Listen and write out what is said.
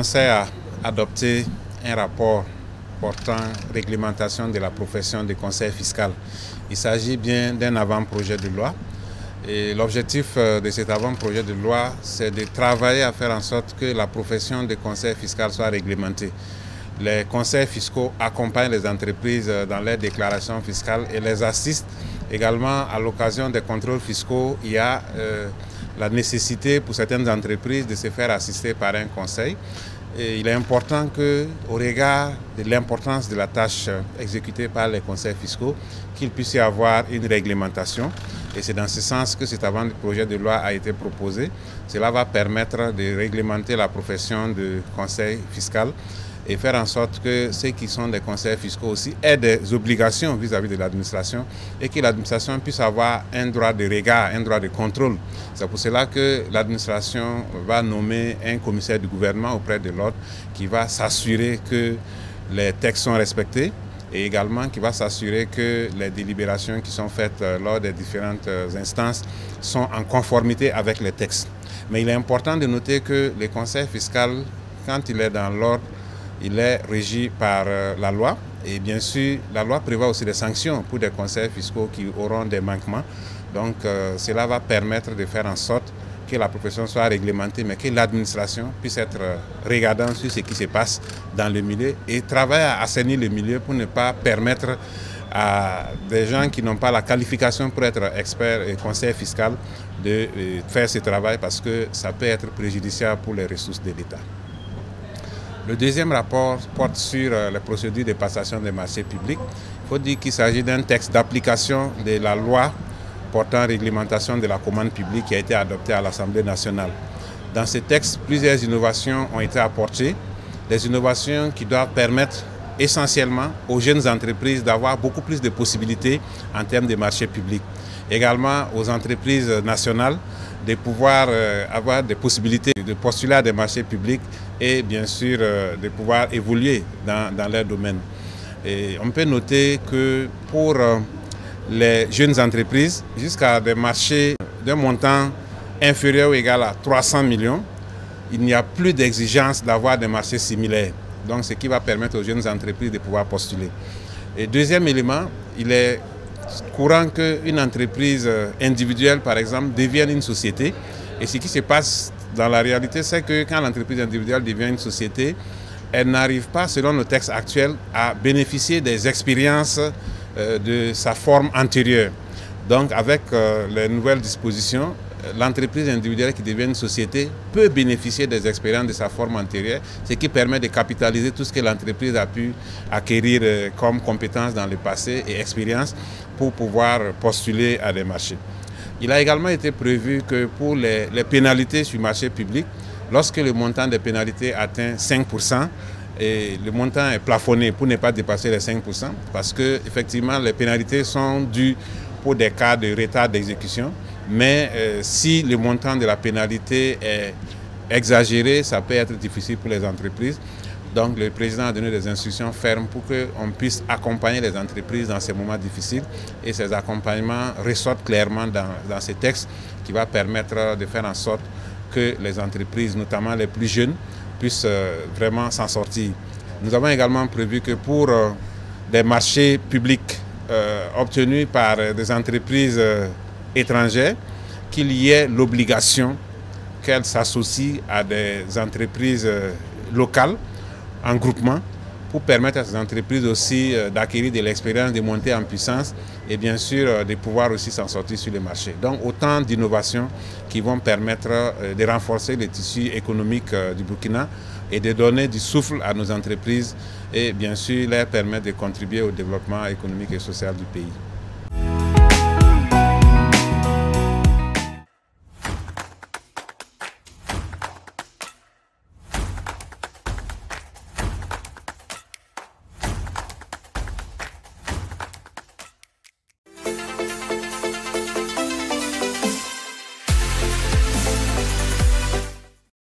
Conseil a adopté un rapport portant réglementation de la profession de conseil fiscal. Il s'agit bien d'un avant-projet de loi. Et l'objectif de cet avant-projet de loi, c'est de travailler à faire en sorte que la profession de conseil fiscal soit réglementée. Les conseils fiscaux accompagnent les entreprises dans leurs déclarations fiscales et les assistent également à l'occasion des contrôles fiscaux. Il y a la nécessité pour certaines entreprises de se faire assister par un conseil. Et il est important qu'au regard de l'importance de la tâche exécutée par les conseils fiscaux, qu'il puisse y avoir une réglementation. Et c'est dans ce sens que cet avant-projet de loi a été proposé. Cela va permettre de réglementer la profession de conseil fiscal et faire en sorte que ceux qui sont des conseillers fiscaux aussi aient des obligations vis-à-vis de l'administration et que l'administration puisse avoir un droit de regard, un droit de contrôle. C'est pour cela que l'administration va nommer un commissaire du gouvernement auprès de l'ordre qui va s'assurer que les textes sont respectés et également qui va s'assurer que les délibérations qui sont faites lors des différentes instances sont en conformité avec les textes. Mais il est important de noter que le conseil fiscal, quand il est dans l'ordre, il est régi par la loi et bien sûr la loi prévoit aussi des sanctions pour des conseils fiscaux qui auront des manquements. Donc cela va permettre de faire en sorte que la profession soit réglementée mais que l'administration puisse être regardante sur ce qui se passe dans le milieu et travailler à assainir le milieu pour ne pas permettre à des gens qui n'ont pas la qualification pour être experts et conseillers fiscaux de faire ce travail parce que ça peut être préjudiciable pour les ressources de l'État. Le deuxième rapport porte sur les procédures de passation des marchés publics. Il faut dire qu'il s'agit d'un texte d'application de la loi portant réglementation de la commande publique qui a été adoptée à l'Assemblée nationale. Dans ce texte, plusieurs innovations ont été apportées, des innovations qui doivent permettre essentiellement aux jeunes entreprises d'avoir beaucoup plus de possibilités en termes de marchés publics. Également aux entreprises nationales de pouvoir avoir des possibilités de postuler à des marchés publics et bien sûr de pouvoir évoluer dans leur domaine. Et on peut noter que pour les jeunes entreprises, jusqu'à des marchés d'un montant inférieur ou égal à 300 millions, il n'y a plus d'exigence d'avoir des marchés similaires. Donc ce qui va permettre aux jeunes entreprises de pouvoir postuler. Et deuxième élément, il est courant qu'une entreprise individuelle, par exemple, devienne une société. Et ce qui se passe dans la réalité, c'est que quand l'entreprise individuelle devient une société, elle n'arrive pas, selon le texte actuel, à bénéficier des expériences de sa forme antérieure. Donc, avec les nouvelles dispositions, l'entreprise individuelle qui devient une société peut bénéficier des expériences de sa forme antérieure, ce qui permet de capitaliser tout ce que l'entreprise a pu acquérir comme compétences dans le passé et expérience pour pouvoir postuler à des marchés. Il a également été prévu que pour les pénalités sur le marché public, lorsque le montant des pénalités atteint 5%, et le montant est plafonné pour ne pas dépasser les 5%, parce que effectivement les pénalités sont dues pour des cas de retard d'exécution. Mais si le montant de la pénalité est exagéré, ça peut être difficile pour les entreprises. Donc le président a donné des instructions fermes pour qu'on puisse accompagner les entreprises dans ces moments difficiles. Et ces accompagnements ressortent clairement dans ces textes qui va permettre de faire en sorte que les entreprises, notamment les plus jeunes, puissent vraiment s'en sortir. Nous avons également prévu que pour des marchés publics obtenus par des entreprises étrangères, qu'il y ait l'obligation qu'elles s'associent à des entreprises locales en groupement pour permettre à ces entreprises aussi d'acquérir de l'expérience, de monter en puissance et bien sûr de pouvoir aussi s'en sortir sur les marchés. Donc autant d'innovations qui vont permettre de renforcer le tissu économique du Burkina et de donner du souffle à nos entreprises et bien sûr leur permettre de contribuer au développement économique et social du pays.